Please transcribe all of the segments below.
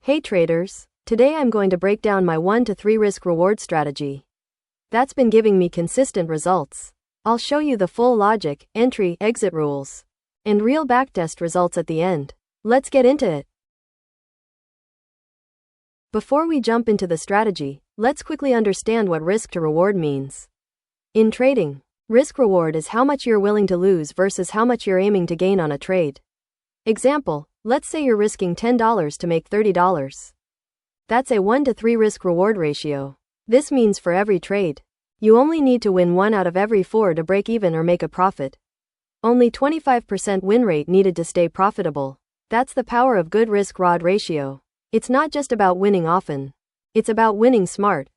Hey traders, today I'm going to break down my 1 to 3 risk-reward strategy. That's been giving me consistent results. I'll show you the full logic, entry, exit rules, and real backtest results at the end. Let's get into it. Before we jump into the strategy, let's quickly understand what risk to reward means. In trading, risk-reward is how much you're willing to lose versus how much you're aiming to gain on a trade. Example, let's say you're risking $10 to make $30. That's a 1 to 3 risk-reward ratio. This means for every trade, you only need to win 1 out of every 4 to break even or make a profit. Only 25% win rate needed to stay profitable. That's the power of good risk-reward ratio. It's not just about winning often. It's about winning smart.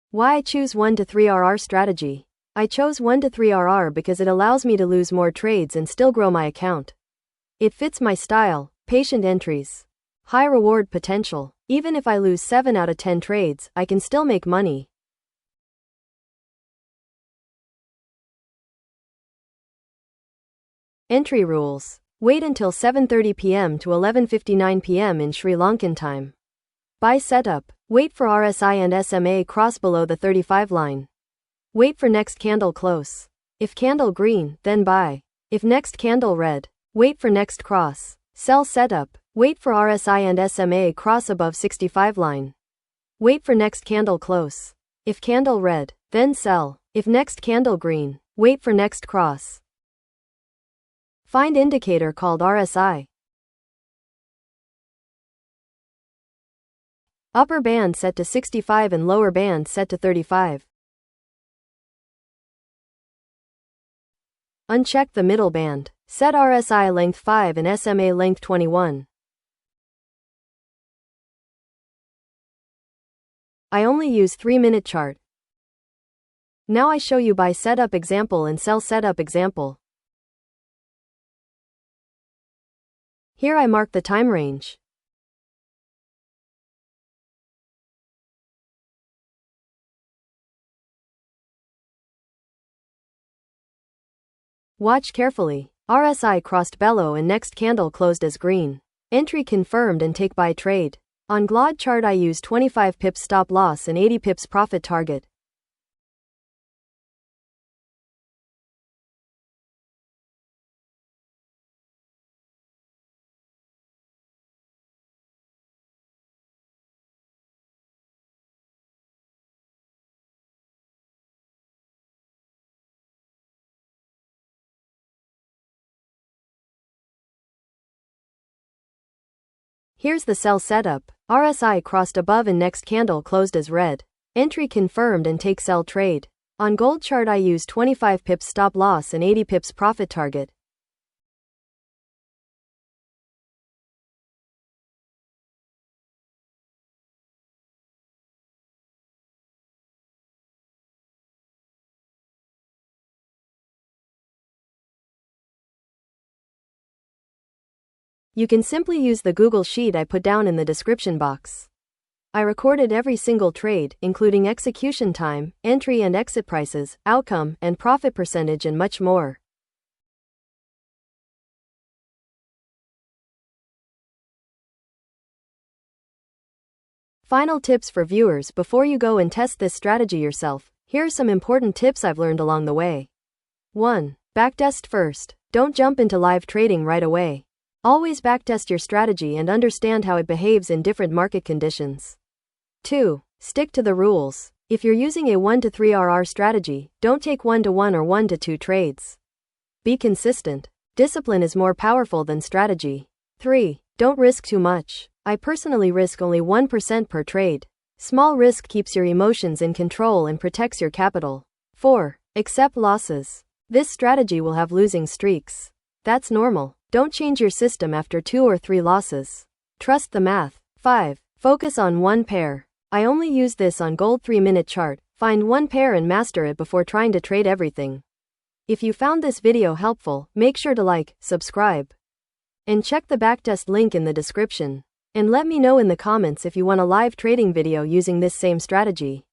Why I choose 1 to 3 RR strategy? I chose 1 to 3 RR because it allows me to lose more trades and still grow my account. It fits my style, patient entries, high reward potential. Even if I lose 7 out of 10 trades, I can still make money. Entry rules. Wait until 7:30 p.m. to 11:59 p.m. in Sri Lankan time. Buy setup. Wait for RSI and SMA cross below the 35 line. Wait for next candle close. If candle green, then buy. If next candle red, wait for next cross. Sell setup. Wait for RSI and SMA cross above 65 line. Wait for next candle close. If candle red, then sell. If next candle green, wait for next cross. Find indicator called RSI. Upper band set to 65 and lower band set to 35. Uncheck the middle band. Set RSI length 5 and SMA length 21. I only use 3-minute chart. Now I show you buy setup example and sell setup example. Here I mark the time range. Watch carefully. RSI crossed below and next candle closed as green. Entry confirmed and take buy trade. On GLOD chart I use 25 pips stop loss and 80 pips profit target. Here's the sell setup. RSI crossed above and next candle closed as red. Entry confirmed and take sell trade. On gold chart I use 25 pips stop loss and 80 pips profit target. You can simply use the Google Sheet I put down in the description box. I recorded every single trade, including execution time, entry and exit prices, outcome and profit percentage and much more. Final tips for viewers before you go and test this strategy yourself. Here are some important tips I've learned along the way. 1. Backtest first. Don't jump into live trading right away. Always backtest your strategy and understand how it behaves in different market conditions. 2. Stick to the rules. If you're using a 1 to 3 RR strategy, don't take 1 to 1 or 1 to 2 trades. Be consistent. Discipline is more powerful than strategy. 3. Don't risk too much. I personally risk only 1% per trade. Small risk keeps your emotions in control and protects your capital. 4. Accept losses. This strategy will have losing streaks. That's normal. Don't change your system after 2 or 3 losses. Trust the math. 5. Focus on one pair. I only use this on gold 3-minute chart. Find one pair and master it before trying to trade everything. If you found this video helpful, make sure to like, subscribe, and check the backtest link in the description. And let me know in the comments if you want a live trading video using this same strategy.